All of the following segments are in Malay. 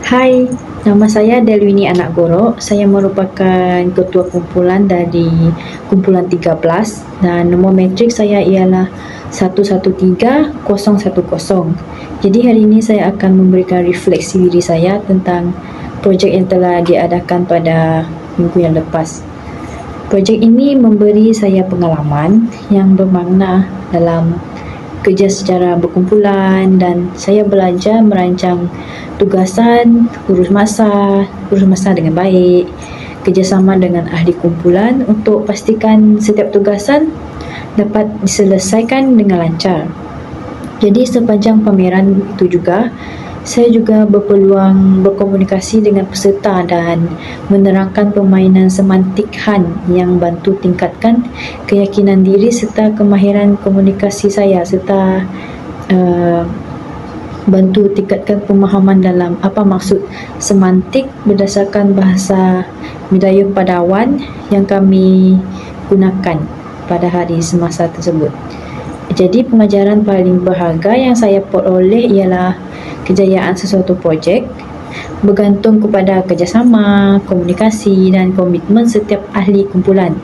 Hai, nama saya Delwini Anak Goro. Saya merupakan ketua kumpulan dari kumpulan 13 dan nombor matrik saya ialah 113010. Jadi hari ini saya akan memberikan refleksi diri saya tentang projek yang telah diadakan pada minggu yang lepas. Projek ini memberi saya pengalaman yang bermakna dalam kerja secara berkumpulan dan saya belajar merancang tugasan, urus masa dengan baik, kerjasama dengan ahli kumpulan untuk pastikan setiap tugasan dapat diselesaikan dengan lancar. Jadi sepanjang pameran itu juga, saya juga berpeluang berkomunikasi dengan peserta dan menerangkan permainan semantik Han yang bantu tingkatkan keyakinan diri serta kemahiran komunikasi saya serta bantu tingkatkan pemahaman dalam apa maksud semantik berdasarkan bahasa Bidayuh Padawan yang kami gunakan pada hari semasa tersebut. Jadi pengajaran paling berharga yang saya peroleh ialah kejayaan sesuatu projek bergantung kepada kerjasama, komunikasi dan komitmen setiap ahli kumpulan.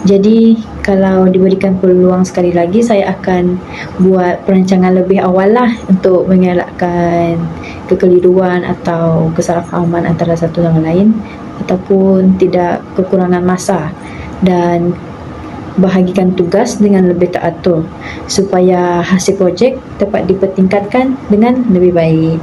Jadi kalau diberikan peluang sekali lagi, saya akan buat perancangan lebih awal lah untuk mengelakkan kekeliruan atau kesalahfahaman antara satu sama lain ataupun tidak kekurangan masa, dan bahagikan tugas dengan lebih teratur supaya hasil projek dapat dipertingkatkan dengan lebih baik.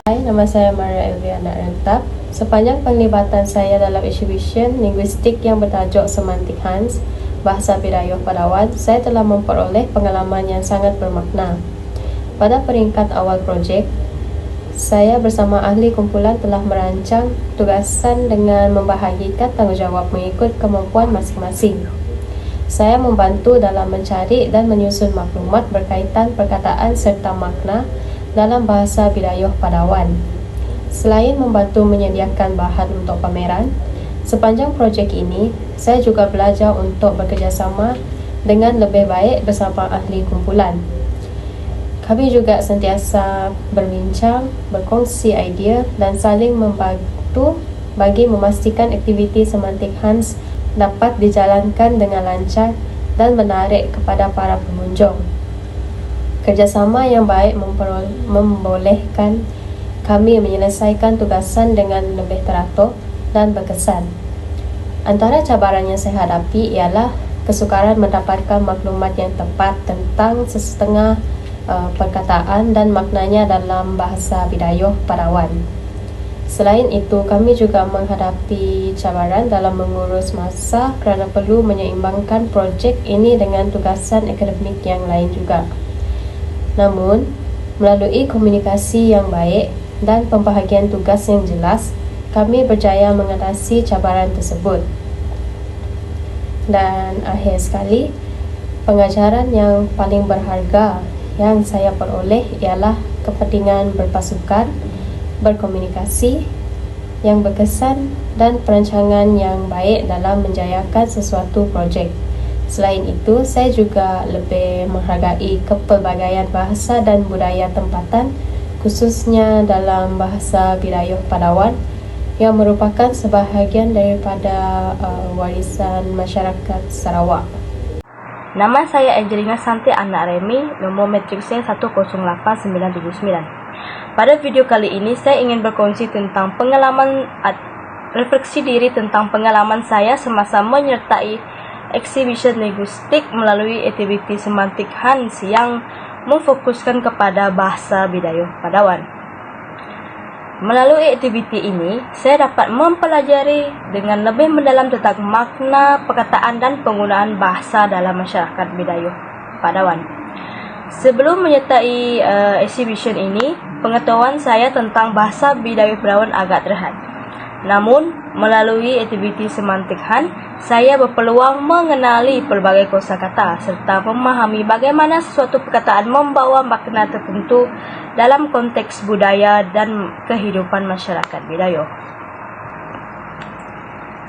Hai, nama saya Maria Elviana Rentap. Sepanjang penglibatan saya dalam exhibition linguistik yang bertajuk Semantik Hans, Bahasa Bidayuh Padawan, saya telah memperoleh pengalaman yang sangat bermakna. Pada peringkat awal projek, saya bersama ahli kumpulan telah merancang tugasan dengan membahagikan tanggungjawab mengikut kemampuan masing-masing. Saya membantu dalam mencari dan menyusun maklumat berkaitan perkataan serta makna dalam bahasa Bidayuh Padawan. Selain membantu menyediakan bahan untuk pameran, sepanjang projek ini, saya juga belajar untuk bekerjasama dengan lebih baik bersama ahli kumpulan. Kami juga sentiasa berbincang, berkongsi idea dan saling membantu bagi memastikan aktiviti semantik Hans dapat dijalankan dengan lancar dan menarik kepada para pengunjung. Kerjasama yang baik membolehkan kami menyelesaikan tugasan dengan lebih teratur dan berkesan. Antara cabaran yang saya hadapi ialah kesukaran mendapatkan maklumat yang tepat tentang sesetengah perkataan dan maknanya dalam bahasa Bidayuh Padawan. Selain itu, kami juga menghadapi cabaran dalam mengurus masa kerana perlu menyeimbangkan projek ini dengan tugasan akademik yang lain juga. Namun, melalui komunikasi yang baik dan pembahagian tugas yang jelas, kami berjaya mengatasi cabaran tersebut. Dan akhir sekali, pengajaran yang paling berharga yang saya peroleh ialah kepentingan berpasukan, berkomunikasi yang berkesan dan perancangan yang baik dalam menjayakan sesuatu projek. Selain itu, saya juga lebih menghargai kepelbagaian bahasa dan budaya tempatan, khususnya dalam bahasa Bidayuh Padawan yang merupakan sebahagian daripada warisan masyarakat Sarawak. Nama saya Angelina Santi Anak Remi, nomor matrik saya 108979. Pada video kali ini, saya ingin berkongsi tentang refleksi diri tentang pengalaman saya semasa menyertai exhibition linguistik melalui aktiviti semantik Hans yang memfokuskan kepada bahasa Bidayuh Padawan. Melalui aktiviti ini, saya dapat mempelajari dengan lebih mendalam tentang makna perkataan dan penggunaan bahasa dalam masyarakat Bidayuh Padawan. Sebelum menyertai exhibition ini, pengetahuan saya tentang bahasa Bidayuh Padawan agak terhad. Namun, melalui aktiviti semantik Han, saya berpeluang mengenali pelbagai kosakata serta memahami bagaimana sesuatu perkataan membawa makna tertentu dalam konteks budaya dan kehidupan masyarakat Bidayuh.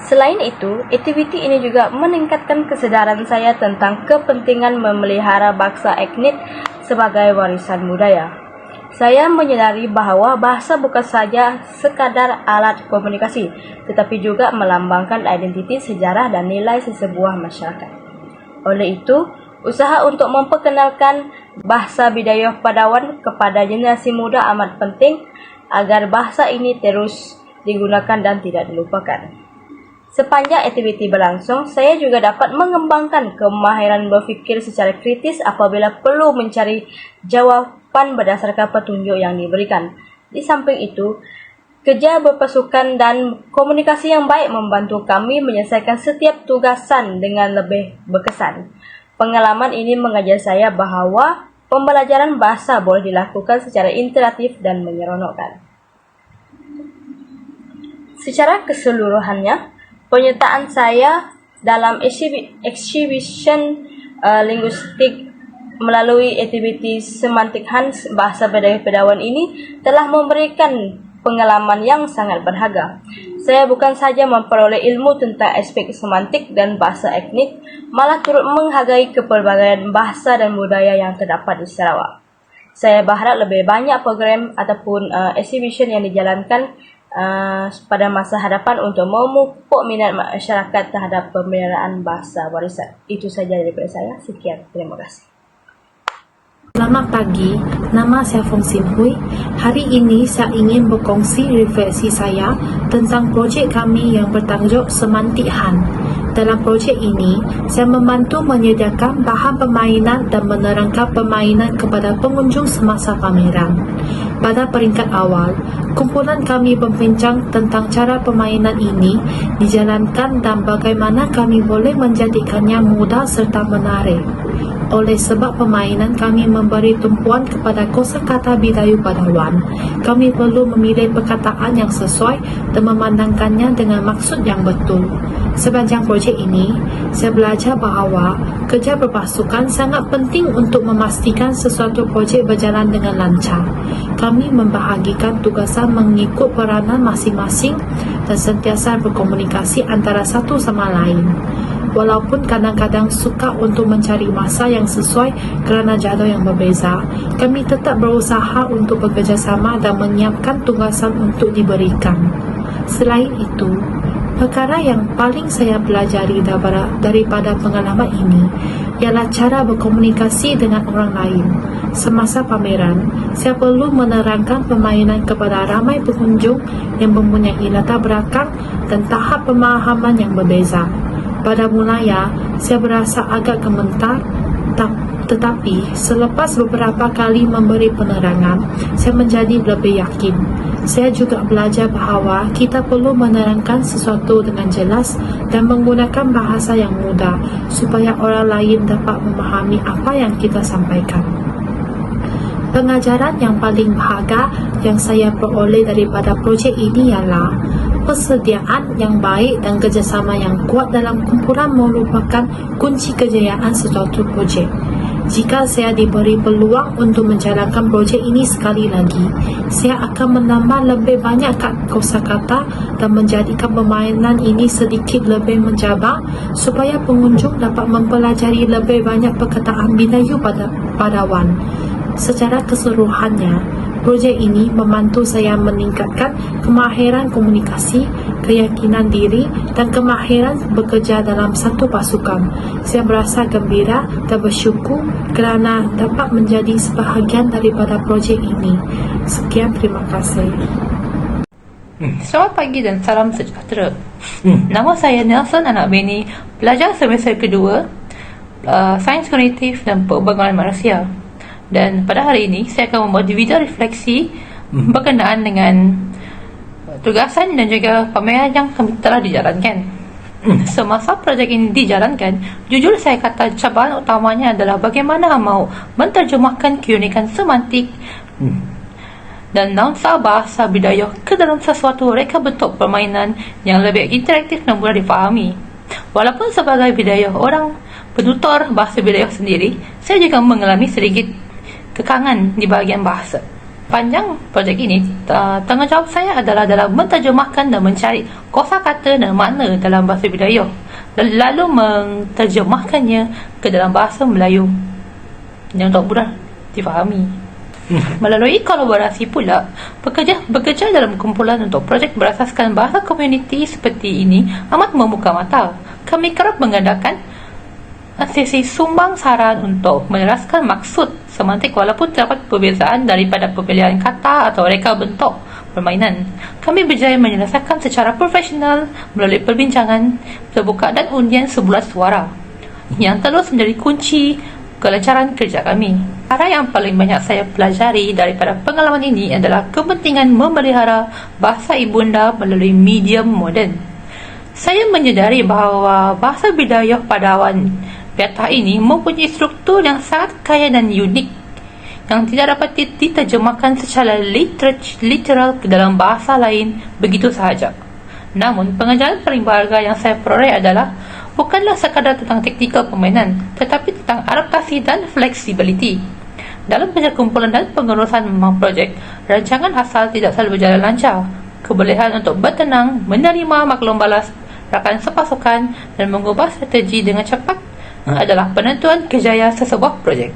Selain itu, aktiviti ini juga meningkatkan kesedaran saya tentang kepentingan memelihara bangsa etnik sebagai warisan budaya. Saya menyadari bahwa bahasa bukan saja sekadar alat komunikasi, tetapi juga melambangkan identiti, sejarah, dan nilai sesebuah masyarakat. Oleh itu, usaha untuk memperkenalkan bahasa Bidayuh Padawan kepada generasi muda amat penting agar bahasa ini terus digunakan dan tidak dilupakan. Sepanjang aktiviti berlangsung, saya juga dapat mengembangkan kemahiran berfikir secara kritis apabila perlu mencari jawaban berdasarkan petunjuk yang diberikan. Di samping itu, kerja berpasukan dan komunikasi yang baik membantu kami menyelesaikan setiap tugasan dengan lebih berkesan. Pengalaman ini mengajar saya bahawa pembelajaran bahasa boleh dilakukan secara interaktif dan menyeronokkan. Secara keseluruhannya, penyertaan saya dalam exhibition linguistik melalui aktiviti Semantik Hans Bahasa Bidayuh Padawan ini telah memberikan pengalaman yang sangat berharga. Saya bukan saja memperoleh ilmu tentang aspek semantik dan bahasa etnik, malah turut menghargai kepelbagaian bahasa dan budaya yang terdapat di Sarawak. Saya berharap lebih banyak program ataupun exhibition yang dijalankan pada masa hadapan untuk memupuk minat masyarakat terhadap pemeliharaan bahasa warisan. Itu saja daripada saya. Sekian. Terima kasih. Selamat pagi, nama saya Fong Sin Hui. Hari ini saya ingin berkongsi refleksi saya tentang projek kami yang bertajuk Semantik Han. Dalam projek ini, saya membantu menyediakan bahan permainan dan menerangkan permainan kepada pengunjung semasa pameran. Pada peringkat awal, kumpulan kami berbincang tentang cara permainan ini dijalankan dan bagaimana kami boleh menjadikannya mudah serta menarik. Oleh sebab permainan kami memberi tumpuan kepada kosakata Bidayuh Padawan, kami perlu memilih perkataan yang sesuai dan memandangkannya dengan maksud yang betul. Sepanjang projek ini, saya belajar bahawa kerja berpasukan sangat penting untuk memastikan sesuatu projek berjalan dengan lancar. Kami membahagikan tugasan mengikut peranan masing-masing dan sentiasa berkomunikasi antara satu sama lain. Walaupun kadang-kadang suka untuk mencari masa yang sesuai kerana jadual yang berbeza, kami tetap berusaha untuk bekerjasama dan menyiapkan tugasan untuk diberikan. Selain itu, perkara yang paling saya pelajari daripada pengalaman ini ialah cara berkomunikasi dengan orang lain. Semasa pameran, saya perlu menerangkan permainan kepada ramai pengunjung yang mempunyai latar belakang dan tahap pemahaman yang berbeza. Pada mulanya, saya berasa agak gemetar, tetapi selepas beberapa kali memberi penerangan, saya menjadi lebih yakin. Saya juga belajar bahawa kita perlu menerangkan sesuatu dengan jelas dan menggunakan bahasa yang mudah supaya orang lain dapat memahami apa yang kita sampaikan. Pengajaran yang paling berharga yang saya peroleh daripada projek ini ialah persediaan yang baik dan kerjasama yang kuat dalam kumpulan merupakan kunci kejayaan sesuatu projek. Jika saya diberi peluang untuk menjalankan projek ini sekali lagi, saya akan menambah lebih banyak kosakata dan menjadikan permainan ini sedikit lebih mencabar supaya pengunjung dapat mempelajari lebih banyak perkataan Bidayuh Padawan. Secara keseluruhannya, projek ini membantu saya meningkatkan kemahiran komunikasi, keyakinan diri dan kemahiran bekerja dalam satu pasukan. Saya berasa gembira dan bersyukur kerana dapat menjadi sebahagian daripada projek ini. Sekian, terima kasih. Selamat pagi dan salam sejahtera. Nama saya Nelson Anak Beni, pelajar semester kedua Sains Kognitif dan Perbangunan Manusia. Dan pada hari ini saya akan membuat video refleksi berkenaan dengan tugasan dan juga pameran yang telah dijalankan. Semasa projek ini dijalankan, jujur saya kata cabaran utamanya adalah bagaimana mahu menterjemahkan keunikan semantik dan nuansa bahasa Bidayuh ke dalam sesuatu reka bentuk permainan yang lebih interaktif dan mudah difahami. Walaupun sebagai Bidayuh orang penutur bahasa Bidayuh sendiri, saya juga mengalami sedikit kekangan di bahagian bahasa. Panjang projek ini, tanggungjawab saya adalah dalam menterjemahkan dan mencari kosakata dan makna dalam bahasa Bidayuh dan lalu menterjemahkannya ke dalam bahasa Melayu yang untuk mudah difahami. Melalui kolaborasi pula, bekerja dalam kumpulan untuk projek berasaskan bahasa komuniti seperti ini amat membuka mata. Kami kerap mengadakan sesi sumbang saran untuk meneraskan maksud semantik walaupun terdapat perbezaan daripada pemilihan kata atau reka bentuk permainan. Kami berjaya menyelesaikan secara profesional melalui perbincangan terbuka dan undian sebulan suara yang terus menjadi kunci kelancaran kerja kami. Cara yang paling banyak saya pelajari daripada pengalaman ini adalah kepentingan memelihara bahasa ibunda melalui medium moden. Saya menyedari bahawa bahasa Bidayuh Padawan Piatah ini mempunyai struktur yang sangat kaya dan unik yang tidak dapat diterjemahkan secara literal ke dalam bahasa lain begitu sahaja. Namun, pengajaran paling berharga yang saya peroleh adalah bukanlah sekadar tentang taktikal permainan, tetapi tentang adaptasi dan fleksibiliti. Dalam kerja kumpulan dan pengurusan memang projek, rancangan asal tidak selalu berjalan lancar. Kebolehan untuk bertenang, menerima maklum balas rakan sepasukan dan mengubah strategi dengan cepat adalah penentuan kejayaan sesebuah projek.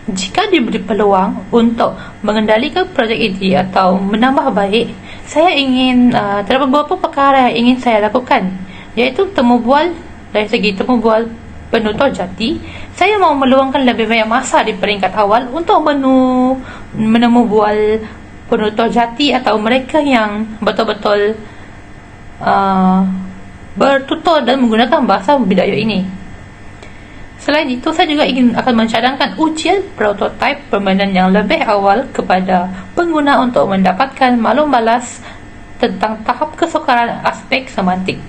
Jika diberi peluang untuk mengendalikan projek ini atau menambah baik, saya ingin terdapat beberapa perkara yang ingin saya lakukan, iaitu temu bual. Dari segi temu bual penutur jati, saya mahu meluangkan lebih banyak masa di peringkat awal untuk menemu bual penutur jati atau mereka yang betul-betul bertutur dan menggunakan bahasa Bidayuh ini. Selain itu, saya juga akan mencadangkan ujian prototipe permainan yang lebih awal kepada pengguna untuk mendapatkan maklum balas tentang tahap kesukaran aspek semantik.